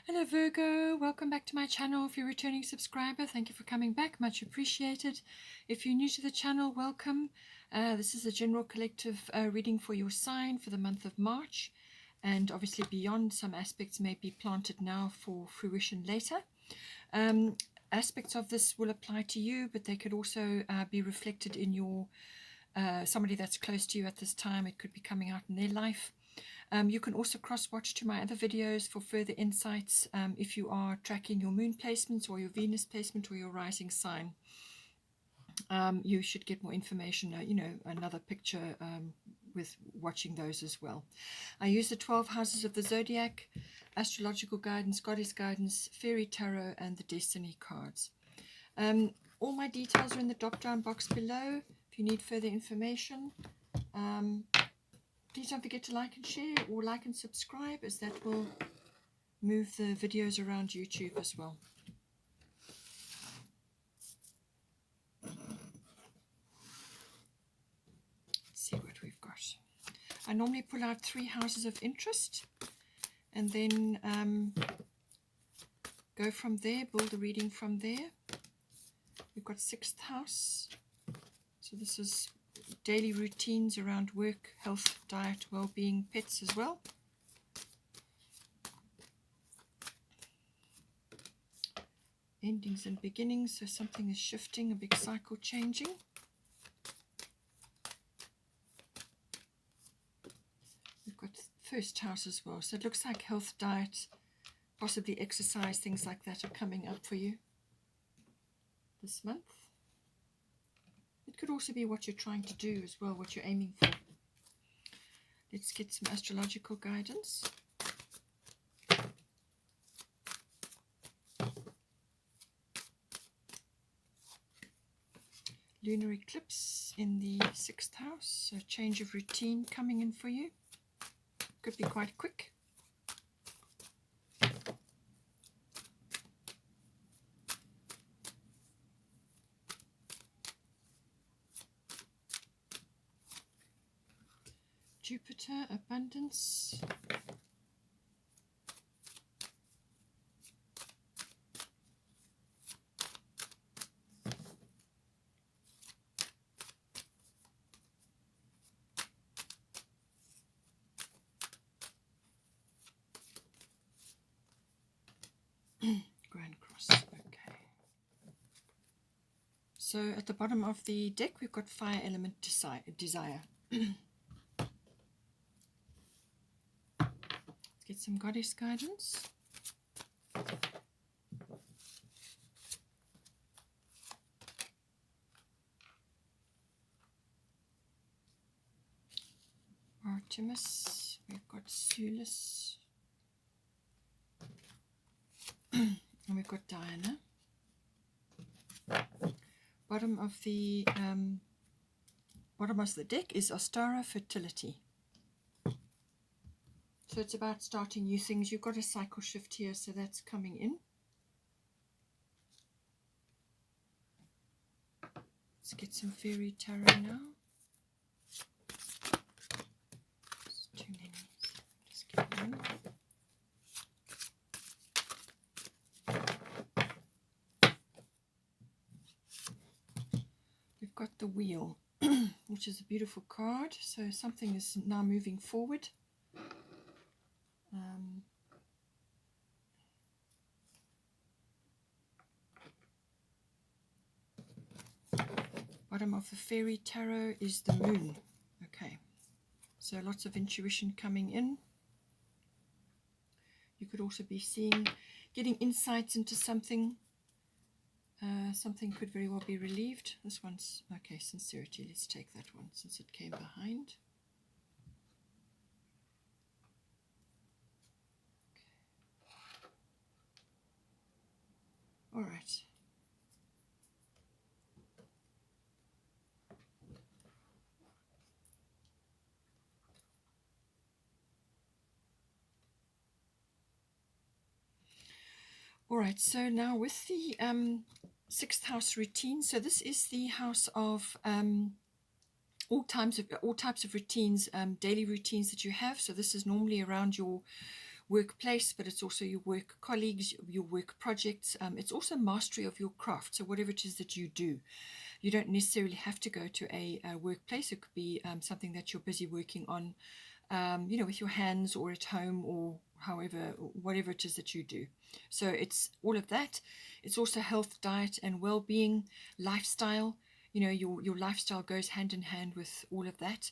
Hello Virgo, welcome back to my channel. If you're a returning subscriber, thank you for coming back, much appreciated. If you're new to the channel, welcome. This is a general collective reading for your sign for the month of March, and obviously beyond. Some aspects may be planted now for fruition later. Aspects of this will apply to you, but they could also be reflected in your somebody that's close to you at this time. It could be coming out in their life. You can also cross-watch to my other videos for further insights if you are tracking your moon placements or your Venus placement or your rising sign. You should get more information, another picture with watching those as well. I use the 12 houses of the zodiac, astrological guidance, goddess guidance, fairy tarot, and the destiny cards. All my details are in the drop-down box below if you need further information. Please don't forget to like and share, or like and subscribe, as that will move the videos around YouTube as well. Let's see what we've got. I normally pull out 3 houses of interest and then go from there, build a reading from there. We've got 6th house. So this is daily routines around work, health, diet, well-being, pets as well. Endings and beginnings, so something is shifting, a big cycle changing. We've got 1st house as well, so it looks like health, diet, possibly exercise, things like that are coming up for you this month. It could also be what you're trying to do as well, what you're aiming for. Let's get some astrological guidance. Lunar eclipse in the 6th house, so change of routine coming in for you. Could be quite quick. Jupiter, abundance. Grand Cross, okay. So at the bottom of the deck, we've got fire element desire. Get some goddess guidance. Artemis, we've got Sulis, and we've got Diana. Bottom of the deck is Ostara, fertility. So it's about starting new things. You've got a cycle shift here, so that's coming in. Let's get some fairy tarot now. It's too many. Just get one. We've got the wheel, which is a beautiful card. So something is now moving forward. Bottom of the fairy tarot is the moon. Okay, so lots of intuition coming in. You could also be getting insights into something. Something could very well be relieved. This one's, okay, sincerity. Let's take that one since it came behind. Okay. All right. All right, so now with the 6th house routine, so this is the house of all types of routines, daily routines that you have. So this is normally around your workplace, but it's also your work colleagues, your work projects. It's also mastery of your craft. So whatever it is that you do, you don't necessarily have to go to a workplace. It could be something that you're busy working on, with your hands, or at home, or however, whatever it is that you do. So it's all of that. It's also health, diet, and well-being, lifestyle. Your lifestyle goes hand in hand with all of that.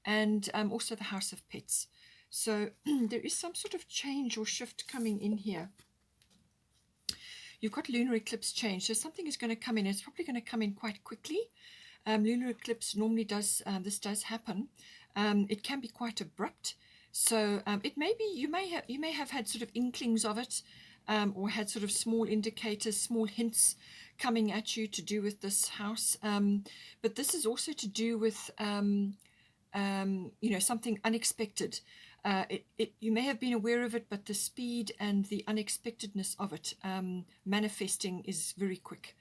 And also the house of pets. So there is some sort of change or shift coming in here. You've got lunar eclipse change, so something is going to come in. It's probably going to come in quite quickly. Lunar eclipse normally does, this does happen. It can be quite abrupt. So it may be, you may have had sort of inklings of it, or had sort of small indicators, small hints coming at you to do with this house. But this is also to do with something unexpected. You may have been aware of it, but the speed and the unexpectedness of it manifesting is very quick.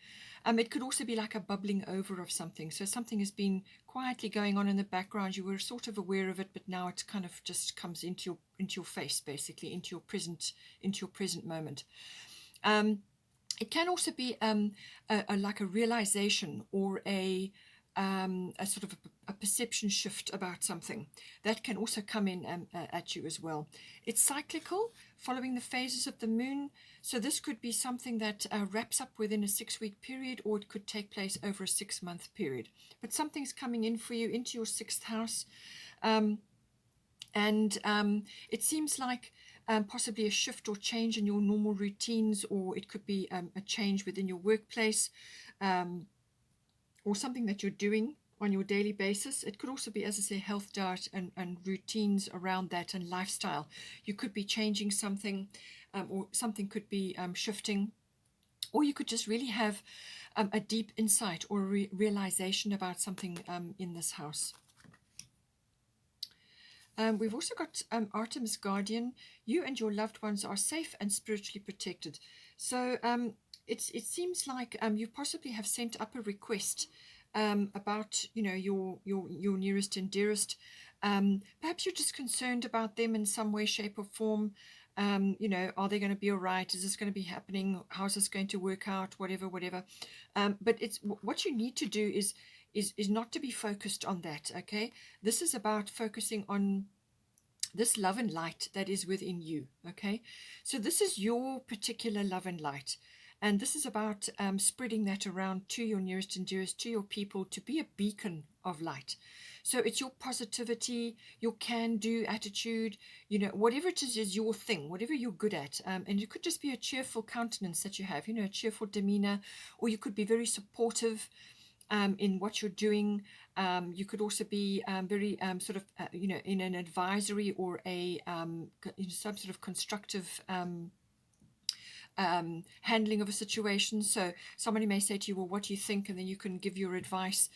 It could also be like a bubbling over of something. So something has been quietly going on in the background. You were sort of aware of it, but now it kind of just comes into your face, basically, into your present moment. It can also be like a realization, or a sort of a perception shift about something that can also come in at you as well. It's cyclical, following the phases of the moon. So this could be something that wraps up within a 6-week period, or it could take place over a 6-month period. But something's coming in for you into your 6th house. And it seems like possibly a shift or change in your normal routines, or it could be a change within your workplace, or something that you're doing on your daily basis. It could also be, as I say, health, diet, and routines around that, and lifestyle. You could be changing something, or something could be shifting, or you could just really have a deep insight or realization about something in this house. We've also got Artemis Guardian. You and your loved ones are safe and spiritually protected. So it seems like you possibly have sent up a request about your nearest and dearest. Perhaps you're just concerned about them in some way, shape, or form. Are they going to be all right? Is this going to be happening? How's this going to work out? Whatever. But it's what you need to do is not to be focused on that. Okay, this is about focusing on this love and light that is within you. Okay, so this is your particular love and light. And this is about spreading that around to your nearest and dearest, to your people, to be a beacon of light. So it's your positivity, your can-do attitude, whatever it is your thing, whatever you're good at. And it could just be a cheerful countenance that you have, a cheerful demeanor, or you could be very supportive in what you're doing. You could also be very sort of, in an advisory, or a some sort of constructive handling of a situation. So somebody may say to you, well, what do you think? And then you can give your advice.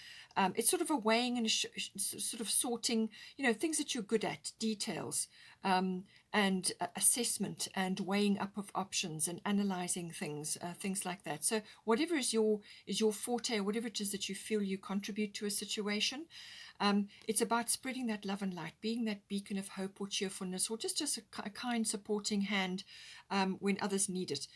It's sort of a weighing and sort of sorting, things that you're good at, details, and assessment, and weighing up of options, and analyzing things like that. So whatever is your forte, or whatever it is that you feel you contribute to a situation, it's about spreading that love and light, being that beacon of hope or cheerfulness, or just a kind supporting hand when others need it.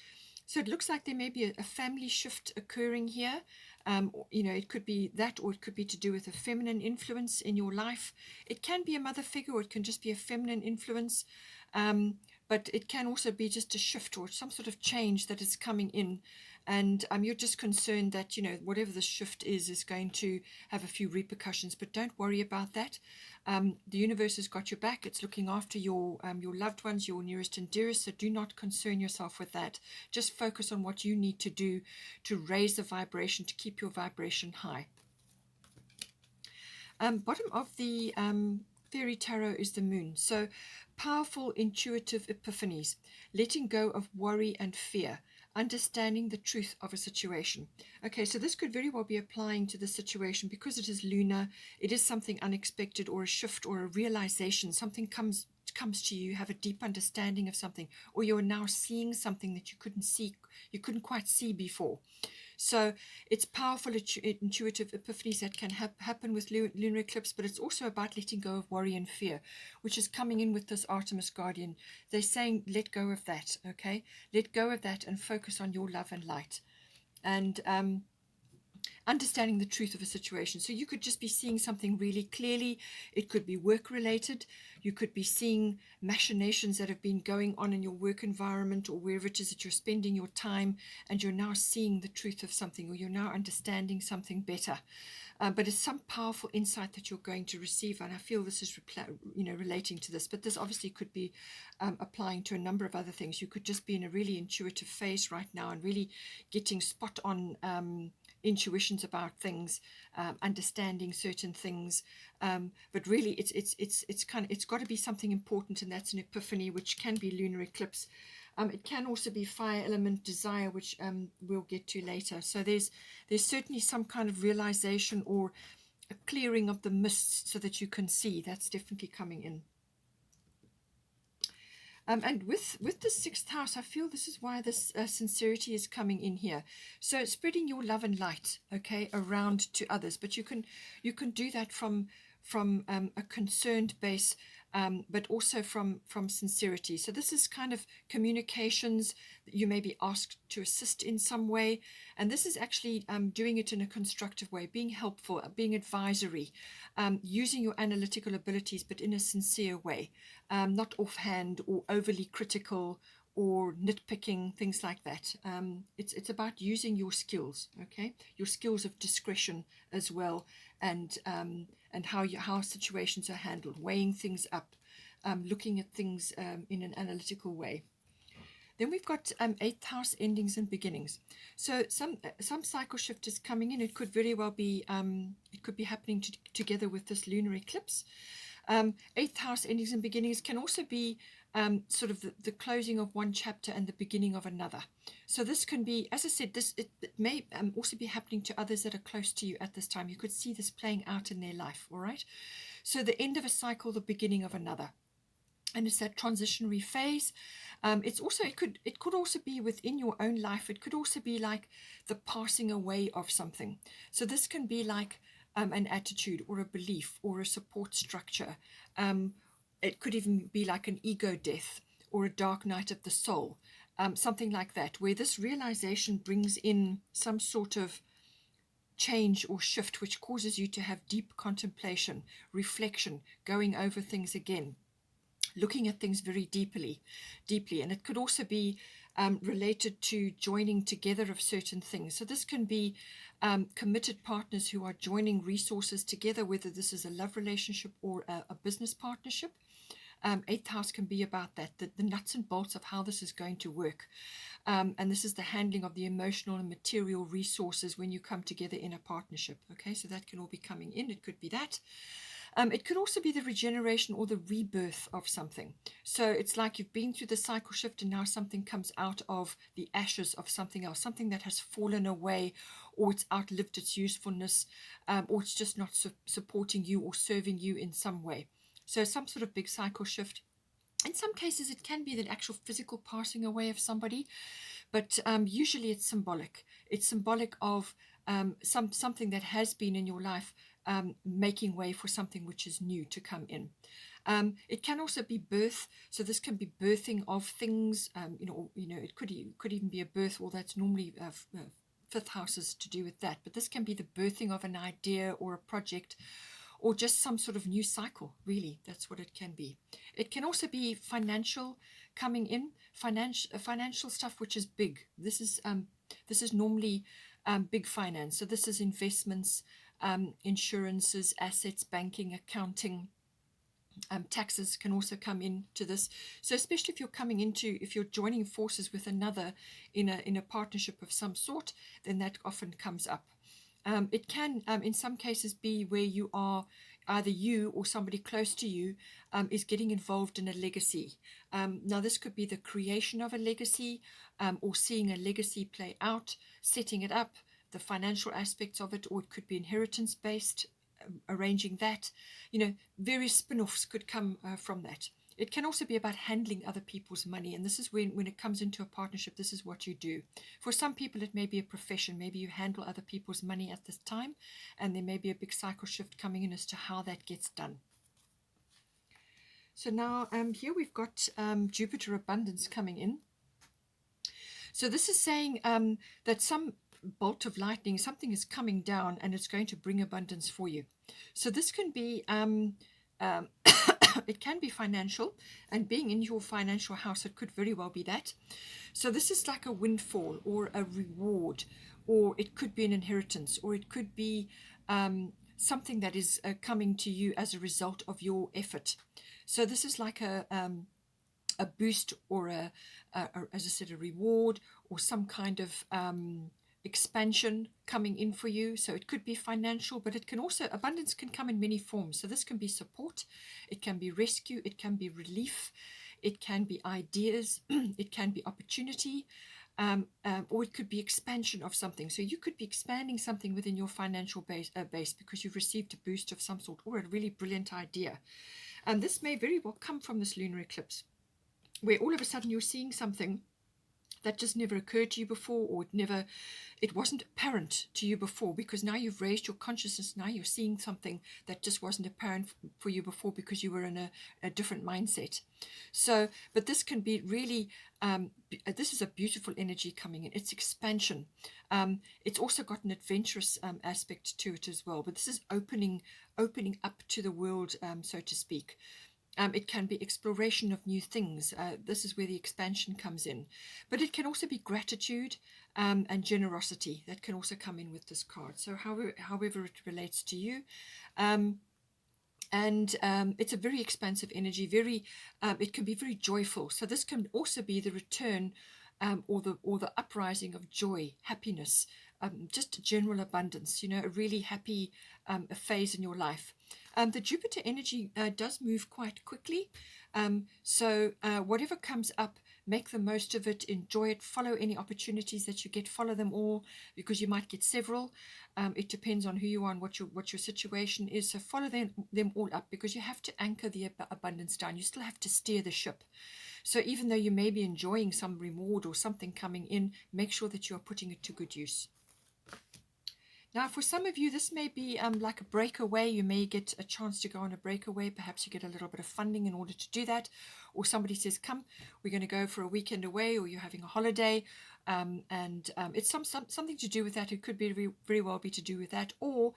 So it looks like there may be a family shift occurring here. It could be that, or it could be to do with a feminine influence in your life. It can be a mother figure, or it can just be a feminine influence. But it can also be just a shift or some sort of change that is coming in. And you're just concerned that, whatever the shift is going to have a few repercussions. But don't worry about that. The universe has got your back. It's looking after your loved ones, your nearest and dearest. So do not concern yourself with that. Just focus on what you need to do to raise the vibration, to keep your vibration high. Bottom of the Fairy Tarot is the moon. So powerful, intuitive epiphanies, letting go of worry and fear, understanding the truth of a situation. Okay, so this could very well be applying to the situation because it is lunar. It is something unexpected, or a shift, or a realization. Something comes gift comes to you, you have a deep understanding of something, or you're now seeing something that you couldn't quite see before. So it's powerful intuitive epiphanies that can happen with lunar eclipse, but it's also about letting go of worry and fear, which is coming in with this Artemis Guardian. They're saying, let go of that, okay? Let go of that and focus on your love and light. And understanding the truth of a situation. So you could just be seeing something really clearly. It could be work related. You could be seeing machinations that have been going on in your work environment or wherever it is that you're spending your time, and you're now seeing the truth of something, or you're now understanding something better. But it's some powerful insight that you're going to receive, and I feel this is relating to this. But this obviously could be applying to a number of other things. You could just be in a really intuitive phase right now and really getting spot on intuitions about things, understanding certain things. But really, it's got to be something important, and that's an epiphany, which can be lunar eclipse. It can also be fire element desire, which we'll get to later. So there's certainly some kind of realization or a clearing of the mists so that you can see. That's definitely coming in. And with the 6th house, I feel this is why this sincerity is coming in here. So spreading your love and light, okay, around to others. But you can do that from a concerned base, but also from sincerity. So this is kind of communications that you may be asked to assist in some way, and this is actually doing it in a constructive way, being helpful, being advisory, using your analytical abilities, but in a sincere way, not offhand or overly critical or nitpicking, things like that. It's about using your skills, okay, your skills of discretion as well, and how situations are handled, weighing things up, looking at things in an analytical way. Then we've got 8th house endings and beginnings. So some cycle shift is coming in. It could very well be happening together with this lunar eclipse. 8th house endings and beginnings can also be sort of the closing of one chapter and the beginning of another. So this can be, as I said, it may also be happening to others that are close to you at this time. You could see this playing out in their life, all right? So the end of a cycle, the beginning of another. And it's that transitionary phase. It could also be within your own life. It could also be like the passing away of something. So this can be like an attitude or a belief or a support structure. It could even be like an ego death or a dark night of the soul, something like that, where this realization brings in some sort of change or shift, which causes you to have deep contemplation, reflection, going over things again, looking at things very deeply. And it could also be related to joining together of certain things. So this can be committed partners who are joining resources together, whether this is a love relationship or a business partnership. 8th house can be about that, the nuts and bolts of how this is going to work. And this is the handling of the emotional and material resources when you come together in a partnership. Okay, so that can all be coming in. It could be that. It could also be the regeneration or the rebirth of something. So it's like you've been through the cycle shift and now something comes out of the ashes of something else, something that has fallen away, or it's outlived its usefulness, or it's just not supporting you or serving you in some way. So some sort of big cycle shift. In some cases, it can be the actual physical passing away of somebody, but usually it's symbolic. It's symbolic of something that has been in your life, making way for something which is new to come in. It can also be birth. So this can be birthing of things. It could even be a birth. Well, that's normally 5th houses to do with that. But this can be the birthing of an idea or a project, or just some sort of new cycle. Really, that's what it can be. It can also be financial coming in, financial stuff which is big. This is normally big finance. So this is investments, insurances, assets, banking, accounting. Taxes can also come into this. So especially if you're joining forces with another in a partnership of some sort, then that often comes up. It can, in some cases, be where you are, either you or somebody close to you is getting involved in a legacy. Now, this could be the creation of a legacy, or seeing a legacy play out, setting it up, the financial aspects of it, or it could be inheritance-based, arranging that. Various spin-offs could come from that. It can also be about handling other people's money. And this is when it comes into a partnership, this is what you do. For some people, it may be a profession. Maybe you handle other people's money at this time, and there may be a big cycle shift coming in as to how that gets done. So now here we've got Jupiter abundance coming in. So this is saying that some bolt of lightning, something is coming down and it's going to bring abundance for you. So this can be it can be financial, and being in your financial house, it could very well be that. So this is like a windfall or a reward, or it could be an inheritance, or it could be something that is coming to you as a result of your effort. So this is like a boost, or as I said, a reward, or some kind of expansion coming in for you. So it could be financial, but it can also, abundance can come in many forms. So this can be support, it can be rescue, it can be relief, it can be ideas, it can be opportunity, or it could be expansion of something. So you could be expanding something within your financial base because you've received a boost of some sort, or a really brilliant idea. And this may very well come from this lunar eclipse, where all of a sudden you're seeing something that just never occurred to you before, or it wasn't apparent to you before, because now you've raised your consciousness. Now you're seeing something that just wasn't apparent for you before, because you were in a different mindset. So, but this can be really, this is a beautiful energy coming in. It's expansion. It's also got an adventurous aspect to it as well, but this is opening up to the world, so to speak. It can be exploration of new things. This is where the expansion comes in. But it can also be gratitude and generosity. That can also come in with this card. So however it relates to you. It's a very expansive energy. It can be very joyful. So this can also be the return or the uprising of joy, happiness, just general abundance, a really happy phase in your life. The Jupiter energy does move quite quickly. So whatever comes up, make the most of it, enjoy it, follow any opportunities that you get, follow them all, because you might get several. It depends on who you are and what your situation is. So follow them all up, because you have to anchor the abundance down. You still have to steer the ship. So even though you may be enjoying some reward or something coming in, make sure that you are putting it to good use. Now, for some of you, this may be like a breakaway. You may get a chance to go on a breakaway. Perhaps you get a little bit of funding in order to do that. Or somebody says, come, we're going to go for a weekend away, or you're having a holiday. It's something to do with that. It could be very well be to do with that. Or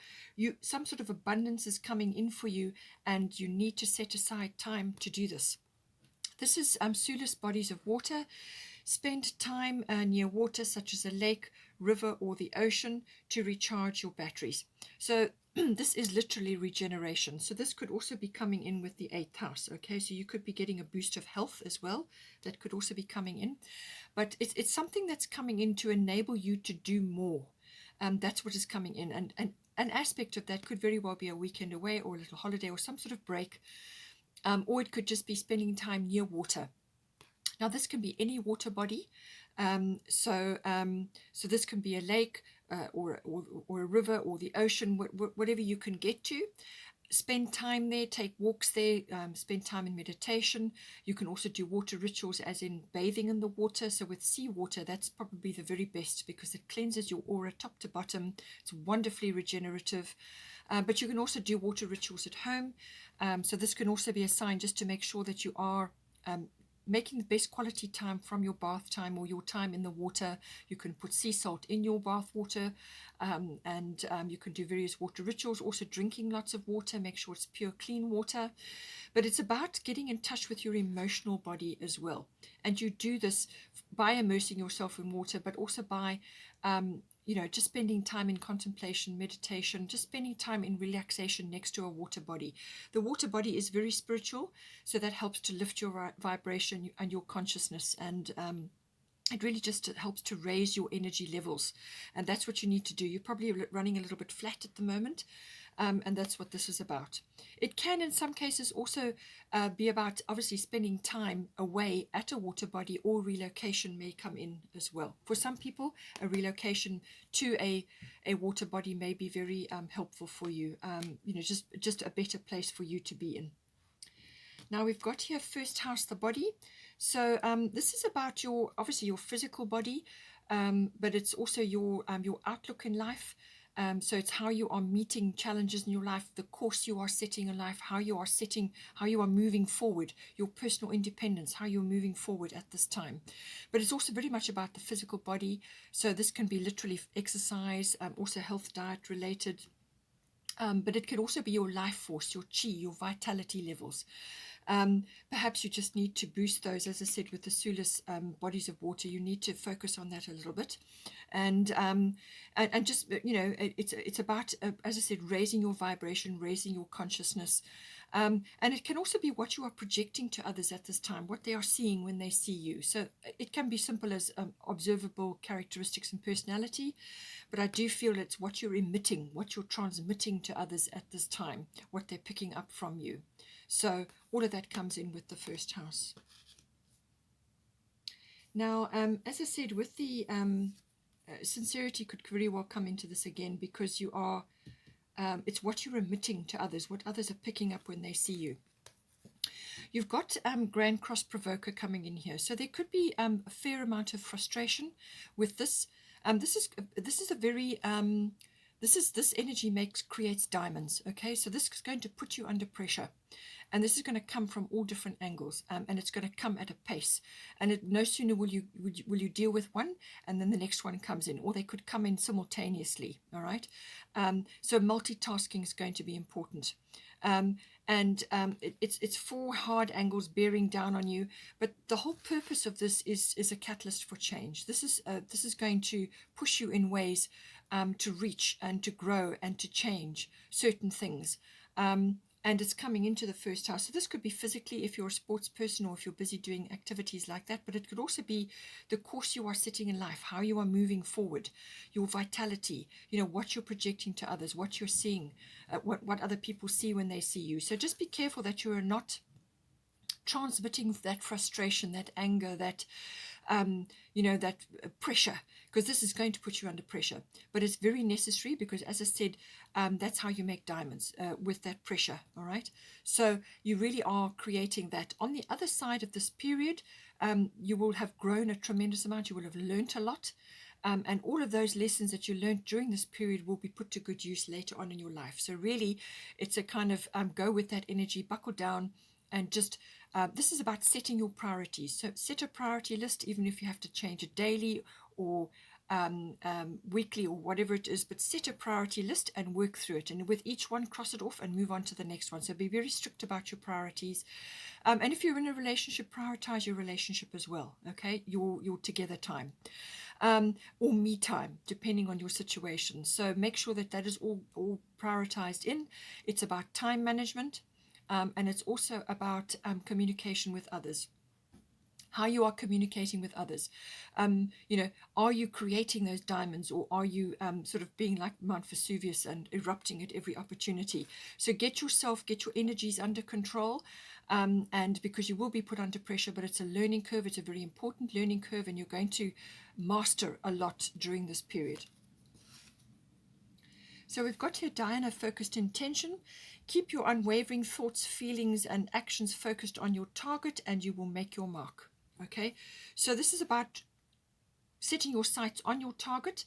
some sort of abundance is coming in for you, and you need to set aside time to do this. This is soulless bodies of water. Spend time near water, such as a lake, river, or the ocean, to recharge your batteries. So this is literally regeneration. So this could also be coming in with the 8th house. Okay, so you could be getting a boost of health as well. That could also be coming in. But it's something that's coming in to enable you to do more. That's what is coming in. And an aspect of that could very well be a weekend away, or a little holiday, or some sort of break. Or it could just be spending time near water. Now, this can be any water body. So this can be a lake or a river, or the ocean, whatever you can get to. Spend time there, take walks there, spend time in meditation. You can also do water rituals, as in bathing in the water. So with seawater, that's probably the very best, because it cleanses your aura top to bottom. It's wonderfully regenerative. But you can also do water rituals at home. So this can also be a sign just to make sure that you are making the best quality time from your bath time, or your time in the water. You can put sea salt in your bath water, and you can do various water rituals. Also drinking lots of water, make sure it's pure, clean water. But it's about getting in touch with your emotional body as well. And you do this by immersing yourself in water, but also by just spending time in contemplation, meditation, just spending time in relaxation next to a water body. The water body is very spiritual, so that helps to lift your vibration and your consciousness, and it really just helps to raise your energy levels. And that's what you need to do. You're probably running a little bit flat at the moment, and that's what this is about. It can, in some cases, also be about obviously spending time away at a water body, or relocation may come in as well. For some people, a relocation to a water body may be very helpful for you. Just a better place for you to be in. Now we've got here first house, the body. So this is about your, obviously your physical body, but it's also your outlook in life. So it's how you are meeting challenges in your life, the course you are setting in life, how you are moving forward, your personal independence, how you're moving forward at this time. But it's also very much about the physical body. So this can be literally exercise, also health, diet related. But it could also be your life force, your chi, your vitality levels. Perhaps you just need to boost those, as I said, with the Sulis bodies of water. You need to focus on that a little bit, and just it's about as I said, raising your vibration, raising your consciousness, and it can also be what you are projecting to others at this time, what they are seeing when they see you. So it can be simple as observable characteristics and personality, but I do feel it's what you're emitting, what you're transmitting to others at this time, what they're picking up from you. So all of that comes in with the first house. Now, as I said, with the sincerity could very well come into this again, because you are, it's what you're emitting to others, what others are picking up when they see you. You've got Grand Cross Provoker coming in here. So there could be a fair amount of frustration with this. This is a very... this energy creates diamonds, okay? So this is going to put you under pressure. And this is going to come from all different angles, and it's going to come at a pace. And no sooner will you deal with one, and then the next one comes in, or they could come in simultaneously. All right. So multitasking is going to be important. It's four hard angles bearing down on you, but the whole purpose of this is a catalyst for change. This is going to push you in ways to reach and to grow and to change certain things. And it's coming into the first house. So this could be physically if you're a sports person, or if you're busy doing activities like that, but it could also be the course you are setting in life, how you are moving forward, your vitality, what you're projecting to others, what you're seeing, what other people see when they see you. So just be careful that you are not transmitting that frustration, that anger, that that pressure, because this is going to put you under pressure. But it's very necessary, because as I said, that's how you make diamonds, with that pressure. All right. So you really are creating that. On the other side of this period, you will have grown a tremendous amount. You will have learnt a lot. And all of those lessons that you learned during this period will be put to good use later on in your life. So really, it's a kind of go with that energy, buckle down, and just this is about setting your priorities. So set a priority list, even if you have to change it daily or weekly or whatever it is, but set a priority list and work through it. And with each one, cross it off and move on to the next one. So be very strict about your priorities. And if you're in a relationship, prioritize your relationship as well, okay? Your together time. Or me time, depending on your situation. So make sure that is all prioritized in. It's about time management. And it's also about communication with others, how you are communicating with others. Are you creating those diamonds, or are you sort of being like Mount Vesuvius and erupting at every opportunity? So get your energies under control, and because you will be put under pressure, but it's a learning curve. It's a very important learning curve, and you're going to master a lot during this period. So we've got here Diana, focused intention. Keep your unwavering thoughts, feelings, and actions focused on your target, and you will make your mark. Okay, so this is about setting your sights on your target,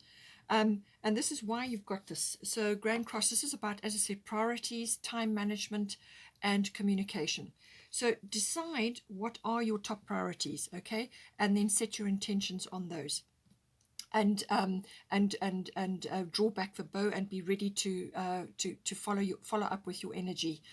and this is why you've got this. So Grand Cross, this is about, as I said, priorities, time management, and communication. So decide what are your top priorities, okay, and then set your intentions on those. And draw back the bow and be ready to follow up with your energy.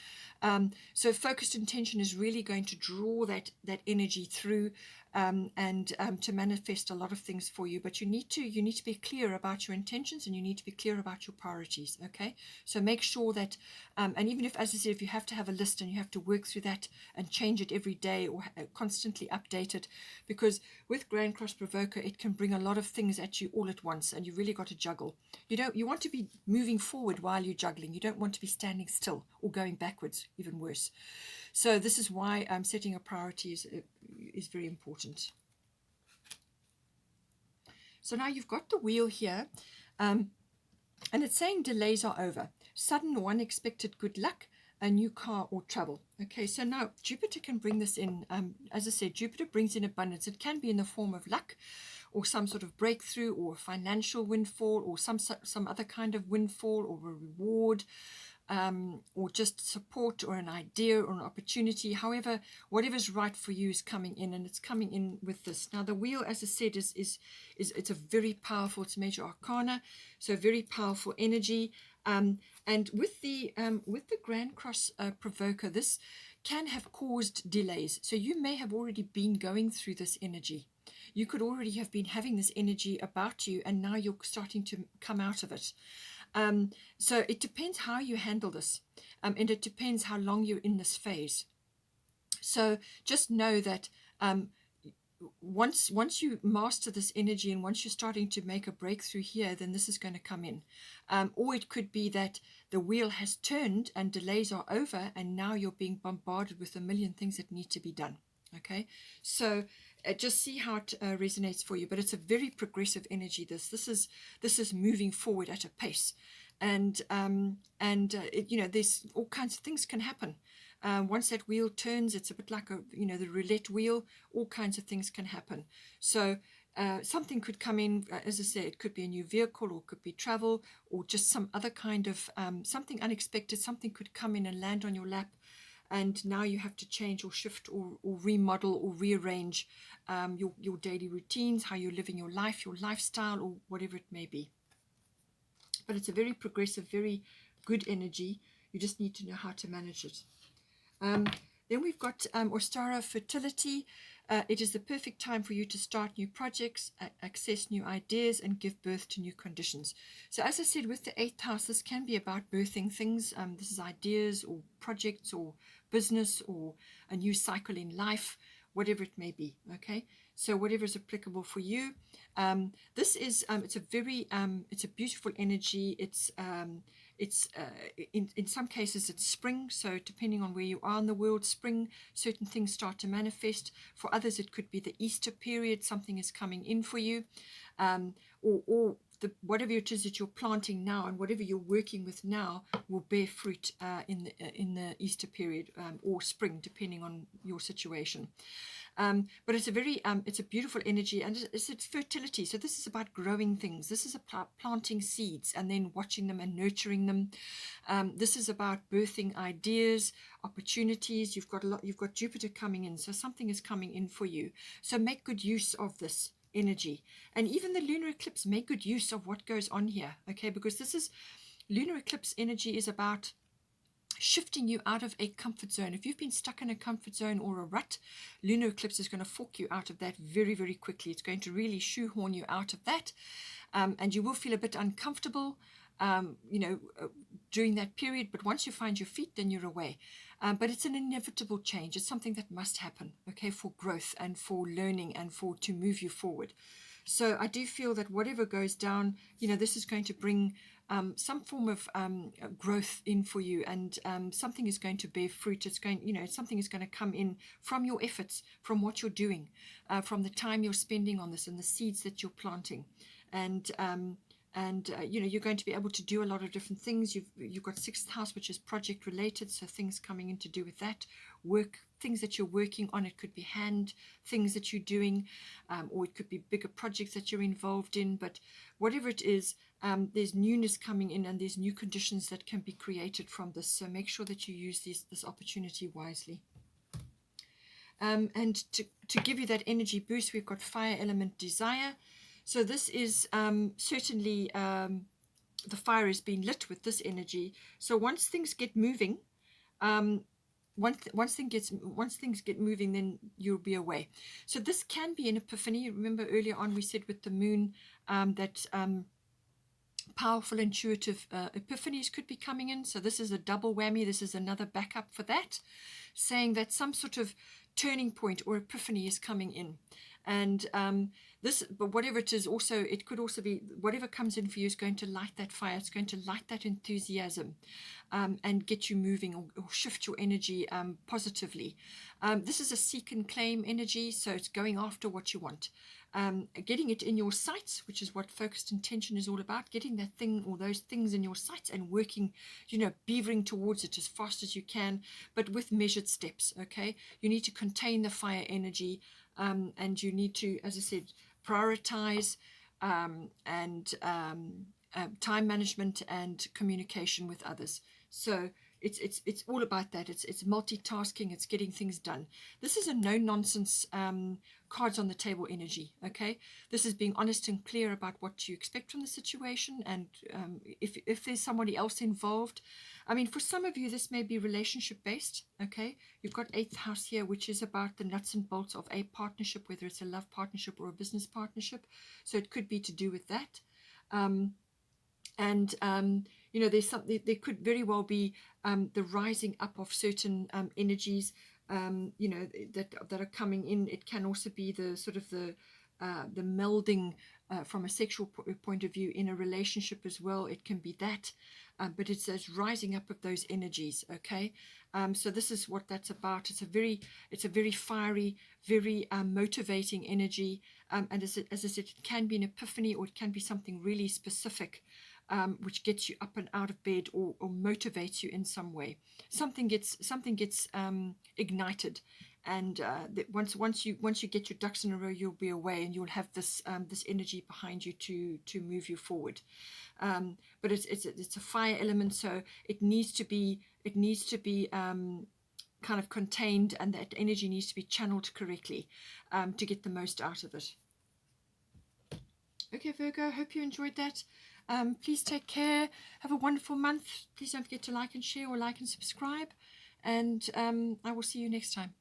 So focused intention is really going to draw that energy through, and to manifest a lot of things for you. But you need to be clear about your intentions, and you need to be clear about your priorities. Okay, so make sure that, and even if, as I said, if you have to have a list and you have to work through that and change it every day, or constantly update it, because with Grand Cross Provoker, it can bring a lot of things at you all at once, and you really got to juggle. You want to be moving forward while you're juggling. You don't want to be standing still or going backwards, even worse. So this is why setting a priority is very important. So now you've got the wheel here, and it's saying delays are over. Sudden or unexpected good luck a new car or travel. Okay, so now Jupiter can bring this in. As I said, Jupiter brings in abundance. It can be in the form of luck, or some sort of breakthrough, or a financial windfall, or some other kind of windfall, or a reward, or just support, or an idea, or an opportunity. However, whatever's right for you is coming in, and it's coming in with this. Now, the wheel, as I said, is it's a very powerful. It's major arcana, so very powerful energy. And with the Grand Cross Provoker, this can have caused delays. So you may have already been going through this energy. You could already have been having this energy about you, and now you're starting to come out of it. So it depends how you handle this, and it depends how long you're in this phase. So just know that once you master this energy, and once you're starting to make a breakthrough here, then this is going to come in. Or it could be that the wheel has turned and delays are over, and now you're being bombarded with a million things that need to be done. Okay, so just see how it resonates for you. But it's a very progressive energy. This is moving forward at a pace, and there's all kinds of things can happen. Once that wheel turns, it's a bit like the roulette wheel. All kinds of things can happen. So something could come in, as I say, it could be a new vehicle, or it could be travel, or just some other kind of something unexpected. Something could come in and land on your lap, and now you have to change or shift or remodel or rearrange your daily routines, how you're living your life, your lifestyle, or whatever it may be. But it's a very progressive, very good energy. You just need to know how to manage it. Then we've got Ostara Fertility. It is the perfect time for you to start new projects, access new ideas, and give birth to new conditions. So as I said, with the 8th house, this can be about birthing things. This is ideas or projects or business or a new cycle in life, whatever it may be. Okay, so whatever is applicable for you. This is it's a beautiful energy. It's in some cases it's spring, so depending on where you are in the world, spring, certain things start to manifest. For others, it could be the Easter period. Something is coming in for you, or whatever it is that you're planting now, and whatever you're working with now will bear fruit in the Easter period, or spring, depending on your situation. But it's a beautiful energy, and it's fertility. So this is about growing things. This is about planting seeds and then watching them and nurturing them. This is about birthing ideas, opportunities. You've got Jupiter coming in, so something is coming in for you. So make good use of this energy, and even the lunar eclipse, make good use of what goes on here. Okay, because lunar eclipse energy is about shifting you out of a comfort zone. If you've been stuck in a comfort zone or a rut, lunar eclipse is going to fork you out of that very, very quickly. It's going to really shoehorn you out of that, and you will feel a bit uncomfortable during that period, but once you find your feet, then you're away. But it's an inevitable change. It's something that must happen, okay, for growth and for learning and to move you forward. So I do feel that whatever goes down, this is going to bring some form of growth in for you, and something is going to bear fruit. Something is going to come in from your efforts, from what you're doing, from the time you're spending on this and the seeds that you're planting. And you're going to be able to do a lot of different things. You've got 6th house, which is project related, so things coming in to do with that work, things that you're working on. It could be hand things that you're doing, or it could be bigger projects that you're involved in. But whatever it is, there's newness coming in, and there's new conditions that can be created from this. So make sure that you use this opportunity wisely. And to give you that energy boost, we've got fire element desire. So this is certainly the fire is being lit with this energy. So once things get moving, once things get moving, then you'll be away. So this can be an epiphany. Remember earlier on we said with the moon that powerful intuitive epiphanies could be coming in. So this is a double whammy. This is another backup for that, saying that some sort of turning point or epiphany is coming in. And but whatever it is, also it could also be whatever comes in for you is going to light that fire. It's going to light that enthusiasm, and get you moving, or shift your energy positively. This is a seek and claim energy, so it's going after what you want. Getting it in your sights, which is what focused intention is all about, getting that thing or those things in your sights and working, beavering towards it as fast as you can, but with measured steps. Okay, you need to contain the fire energy, and you need to, as I said, prioritize, and time management and communication with others. So it's all about that. It's multitasking. It's getting things done. This is a no nonsense cards on the table energy. Okay, this is being honest and clear about what you expect from the situation, and if there's somebody else involved. I mean, for some of you, this may be relationship based. Okay, you've got 8th house here, which is about the nuts and bolts of a partnership, whether it's a love partnership or a business partnership. So it could be to do with that. There's something, there could very well be the rising up of certain energies, that are coming in. It can also be the sort of the melding from a sexual point of view in a relationship as well. It can be that, but it's those rising up of those energies. Okay, so this is what that's about. It's a very fiery, very motivating energy, and as I said, it can be an epiphany, or it can be something really specific, which gets you up and out of bed, or motivates you in some way. Something gets ignited, and once you get your ducks in a row, you'll be away, and you'll have this energy behind you to move you forward. But it's a fire element, so it needs to be kind of contained, and that energy needs to be channeled correctly, to get the most out of it. Okay, Virgo, hope you enjoyed that. Please take care. Have a wonderful month. Please don't forget to like and share, or like and subscribe. And I will see you next time.